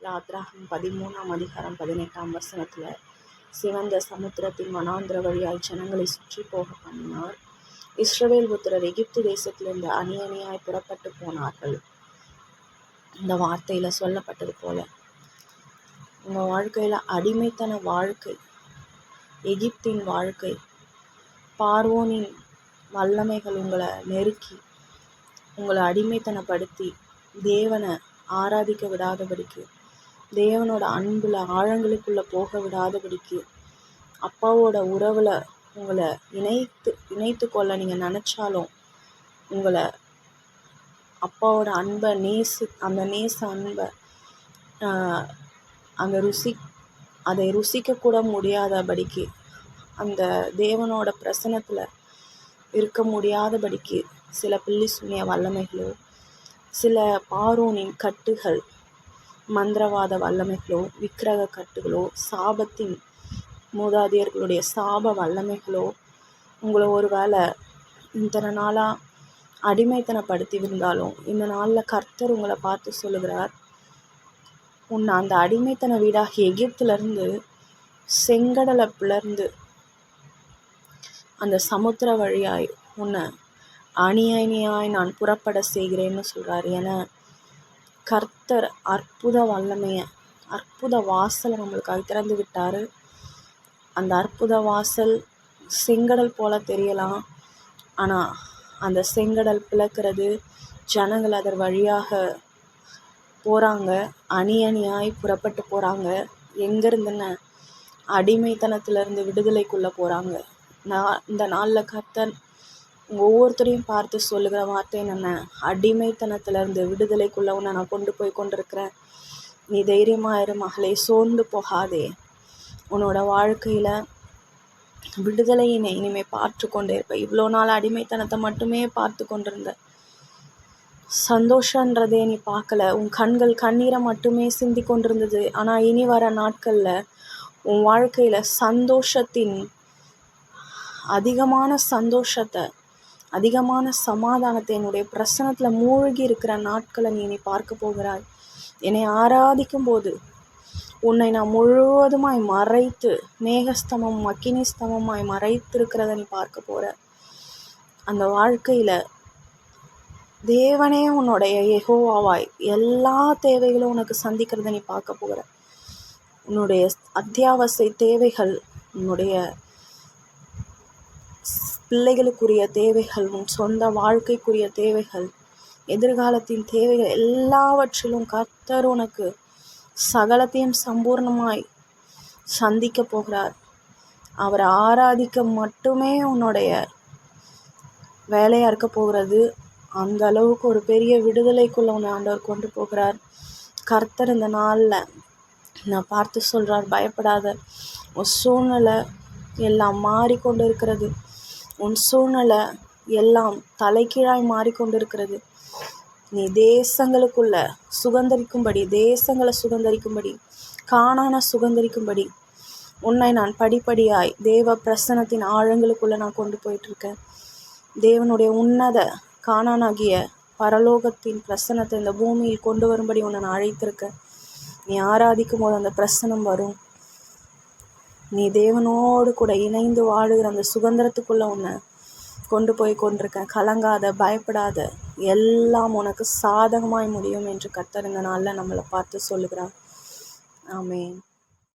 யாத்ராகம் 13:18 சிவந்த சமுத்திரத்தின் வனாந்திர வழியாய் ஜனங்களை சுற்றி போக பண்ணினார். இஸ்ரவேல் புத்திரர் எகிப்து தேசத்திலிருந்து அணி அணியாய் புறப்பட்டு போனார்கள். இந்த வார்த்தையில சொல்லப்பட்டது போல உங்க வாழ்க்கையில அடிமைத்தன வாழ்க்கை, எகிப்தின் வாழ்க்கை, பார்வோனின் வல்லமைகள் உங்களை நெருக்கி உங்களை அடிமைத்தனப்படுத்தி தேவனை ஆராதிக்க விடாதபடிக்கு, தேவனோட அன்புல ஆழங்களுக்குள்ள போக விடாதபடிக்கு, அப்பாவோட உறவுல உங்களை இணைத்து கொள்ள நீங்க நினைச்சாலும் உங்களை அப்பாவோட அன்பை அந்த நேச அன்பை அதை ருசிக்க கூட முடியாதபடிக்கு, அந்த தேவனோட பிரசனத்துல இருக்க முடியாதபடிக்கு சில பில்லி சூனிய வல்லமைகளோ, சில பார்வோனின் கட்டுகள், மந்திரவாத வல்லமைகளோ, விக்கிரக கட்டுகளோ, சாபத்தின் மூதாதையர்களுடைய சாப வல்லமைகளோ உங்களை ஒருவேளை இத்தனை நாளாக அடிமைத்தனப்படுத்தி இருந்தாலும் இந்த நாளில் கர்த்தர் உங்களை பார்த்து சொல்லுகிறார், உன்னை அந்த அடிமைத்தன வீடாகிய எகிப்திலிருந்து செங்கடலை பிளர்ந்து அந்த சமுத்திர வழியாய் உன்னை அணி அணியாய் நான் புறப்பட செய்கிறேன்னு சொல்கிறார். ஏன்னா கர்த்தர் அற்புத வல்லமையை, அற்புத வாசலை நம்மளுக்காக திறந்து விட்டார். அந்த அற்புத வாசல் செங்கடல் போல தெரியலாம், ஆனால் அந்த செங்கடல் பிளக்கிறது, ஜனங்கள் அதன் வழியாக போகிறாங்க, அணி அணியாய் புறப்பட்டு போகிறாங்க. எங்கேருந்துன்னு அடிமைத்தனத்திலேருந்து விடுதலைக்குள்ளே போகிறாங்க. இந்த நாளில் கர்த்தர் ஒவ்வொருத்தரையும் பார்த்து சொல்லுகிற வார்த்தை என்னென்ன, அடிமைத்தனத்திலேருந்து விடுதலைக்குள்ளே உன்னை நான் கொண்டு போய் கொண்டிருக்கிறேன். நீ தைரியமாக இரு மகளே, சோர்ந்து போகாதே. உன்னோட வாழ்க்கையில் விடுதலையினை இனிமேல் பார்த்து கொண்டே இருப்ப. இவ்வளோ நாள் அடிமைத்தனத்தை மட்டுமே பார்த்து கொண்டிருந்த, சந்தோஷன்றதே நீ பார்க்கல, உன் கண்கள் கண்ணீரை மட்டுமே சிந்தி கொண்டிருந்தது. ஆனால் இனி வர நாட்களில் உன் வாழ்க்கையில் சந்தோஷத்தின் அதிகமான சந்தோஷத்தை, அதிகமான சமாதானத்தை, என்னுடைய பிரசனத்தில் மூழ்கி இருக்கிற நாட்களை நீ பார்க்க போகிறாய். என்னை ஆராதிக்கும் போது உன்னை நான் முழுவதுமாய் மறைத்து, மேகஸ்தமம் அக்கினிஸ்தமமாய் மறைத்திருக்கிறத நீ பார்க்க போற. அந்த வாழ்க்கையில தேவனே உன்னுடைய யெகோவாவாய் எல்லா தேவைகளும் உனக்கு சந்திக்கிறத நீ பார்க்க போகிற. உன்னுடைய அத்தியாவசிய தேவைகள், உன்னுடைய பிள்ளைகளுக்குரிய தேவைகள், உன் சொந்த வாழ்க்கைக்குரிய தேவைகள், எதிர்காலத்தின் தேவைகள் எல்லாவற்றிலும் கர்த்தர் உனக்கு சகலத்தையும் சம்பூர்ணமாய் சந்திக்க போகிறார். அவரை ஆராதிக்க மட்டுமே உன்னுடைய வேலையா இருக்க போகிறது. அந்த அளவுக்கு ஒரு பெரிய விடுதலைக்குள்ள உன்னை ஆண்டவர் கொண்டு போகிறார். கர்த்தர் இந்த நாளில் நான் பார்த்து சொல்றார், பயப்படாத. உன் சூழ்நிலை எல்லாம் மாறிக்கொண்டு இருக்கிறது. உன் சூழ்நிலை எல்லாம் தலைகீழாய் மாறிக்கொண்டு இருக்கிறது. நீ தேசங்களுக்குள்ள சுதந்தரிக்கும்படி, தேசங்களை சுதந்தரிக்கும்படி, கானானை சுதந்தரிக்கும்படி உன்னை நான் படிப்படியாய் தேவ பிரசனத்தின் ஆழங்களுக்குள்ள நான் கொண்டு போயிட்டு இருக்கேன். தேவனுடைய உன்னத கானானாகிய பரலோகத்தின் பிரசனத்தை இந்த பூமியில் கொண்டு வரும்படி உன்னை நான் அழைத்திருக்கேன். நீ ஆராதிக்கும் போது அந்த பிரசனம் வரும். நீ தேவனோடு கூட இணைந்து வாழுகிற அந்த சுதந்திரத்துக்குள்ள உன்னை கொண்டு போய் கொண்டிருக்கேன். கலங்காத, பயப்படாத, எல்லாம் உனக்கு சாதகமாய் முடியும் என்று கர்த்தர் இந்த நாளில் நம்மளை பார்த்து சொல்லுகிறார். ஆமென்.